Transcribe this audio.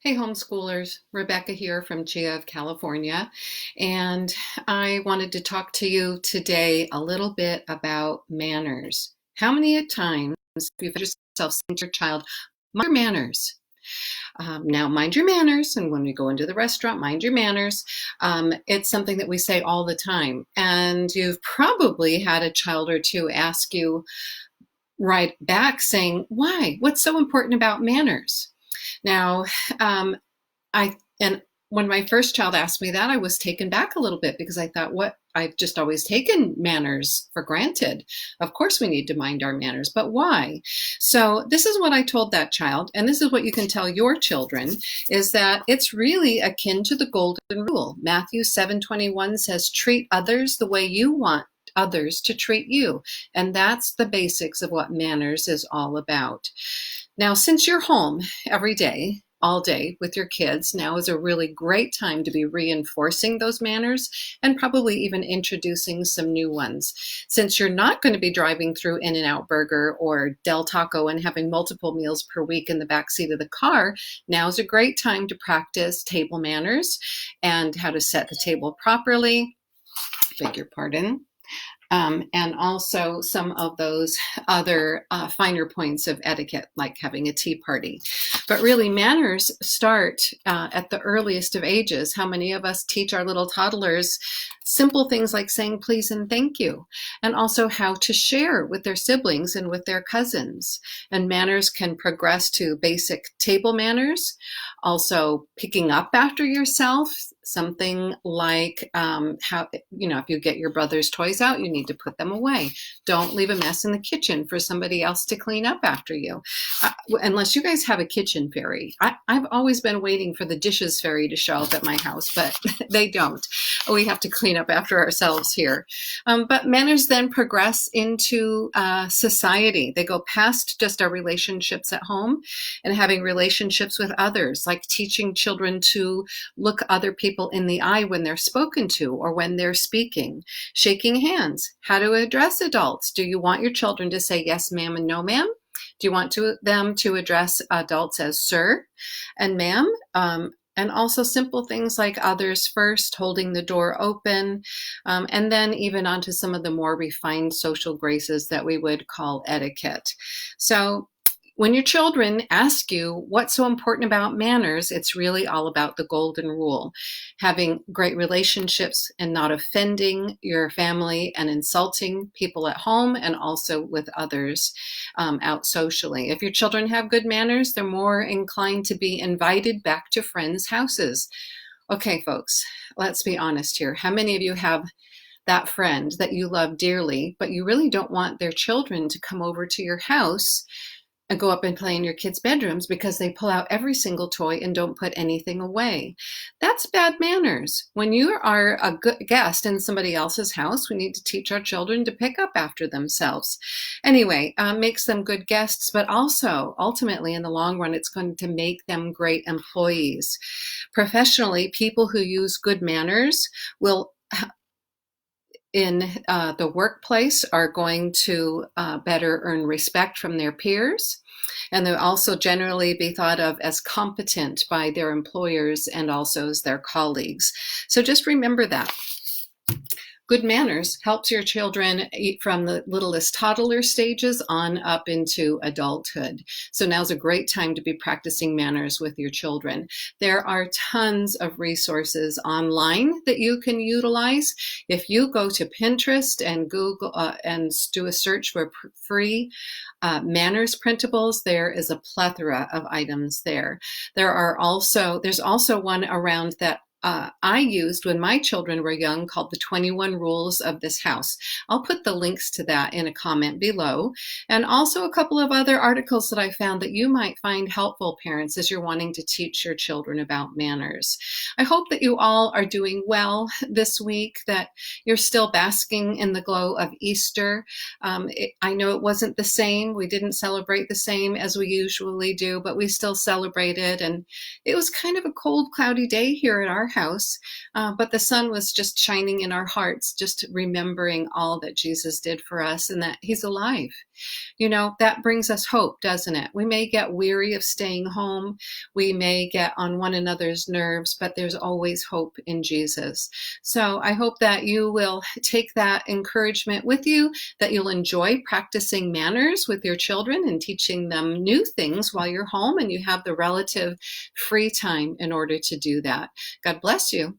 Hey homeschoolers, Rebecca here from Gia of California, and I wanted to talk to you today a little bit about manners. How many times have you found yourself saying to your child, mind your manners? Now, mind your manners, and when we go into the restaurant, mind your manners. It's something that we say all the time, and you've probably had a child or two ask you right back saying, why? What's so important about manners? Now, I and when my first child asked me that, I was taken back a little bit because I thought, what? I've just always taken manners for granted. Of course, we need to mind our manners, but why? So this is what I told that child, and this is what you can tell your children, is that it's really akin to the golden rule. Matthew 7:21 says, treat others the way you want others to treat you. And that's the basics of what manners is all about. Now, since you're home every day, all day with your kids, now is a really great time to be reinforcing those manners and probably even introducing some new ones. Since you're not going to be driving through In-N-Out Burger or Del Taco and having multiple meals per week in the back seat of the car, now is a great time to practice table manners and how to set the table properly. Beg your pardon. And also some of those other finer points of etiquette, like having a tea party. But really, manners start at the earliest of ages. How many of us teach our little toddlers simple things like saying please and thank you, and also how to share with their siblings and with their cousins? And manners can progress to basic table manners, also picking up after yourself, something like how, if you get your brother's toys out, you need to put them away. Don't leave a mess in the kitchen for somebody else to clean up after you. Unless you guys have a kitchen fairy. I've always been waiting for the dishes fairy to show up at my house, but they don't. We have to clean up after ourselves here. But manners then progress into society. They go past just our relationships at home and having relationships with others, like teaching children to look other people in the eye when they're spoken to or when they're speaking. Shaking hands, how to address adults. Do you want your children to say yes, ma'am, and no, ma'am? Do you want them to address adults as sir and ma'am? And also simple things like others first, holding the door open, and then even onto some of the more refined social graces that we would call etiquette. So when your children ask you what's so important about manners, it's really all about the golden rule. Having great relationships and not offending your family and insulting people at home and also with others out socially. If your children have good manners, they're more inclined to be invited back to friends' houses. Okay, folks, let's be honest here. How many of you have that friend that you love dearly, but you really don't want their children to come over to your house and go up and play in your kids' bedrooms because they pull out every single toy and don't put anything away? That's bad manners. When you are a good guest in somebody else's house, we need to teach our children to pick up after themselves. Anyway, makes them good guests, but also ultimately in the long run, it's going to make them great employees. Professionally, people who use good manners will in the workplace are going to better earn respect from their peers. And they'll also generally be thought of as competent by their employers and also as their colleagues. So just remember that. Good manners helps your children eat from the littlest toddler stages on up into adulthood. So now's a great time to be practicing manners with your children. There are tons of resources online that you can utilize. If you go to Pinterest and Google and do a search for free manners printables, there is a plethora of items there. There's also one around that I used when my children were young called the 21 Rules of This House. I'll put the links to that in a comment below, and also a couple of other articles that I found that you might find helpful, parents, as you're wanting to teach your children about manners. I hope that you all are doing well this week, that you're still basking in the glow of Easter. I know it wasn't the same. We didn't celebrate the same as we usually do, but we still celebrated, and it was kind of a cold, cloudy day here at our house, but the sun was just shining in our hearts, just remembering all that Jesus did for us and that he's alive. That brings us hope, doesn't it? We may get weary of staying home. We may get on one another's nerves, but there's always hope in Jesus. So I hope that you will take that encouragement with you, that you'll enjoy practicing manners with your children and teaching them new things while you're home and you have the relative free time in order to do that. God bless you.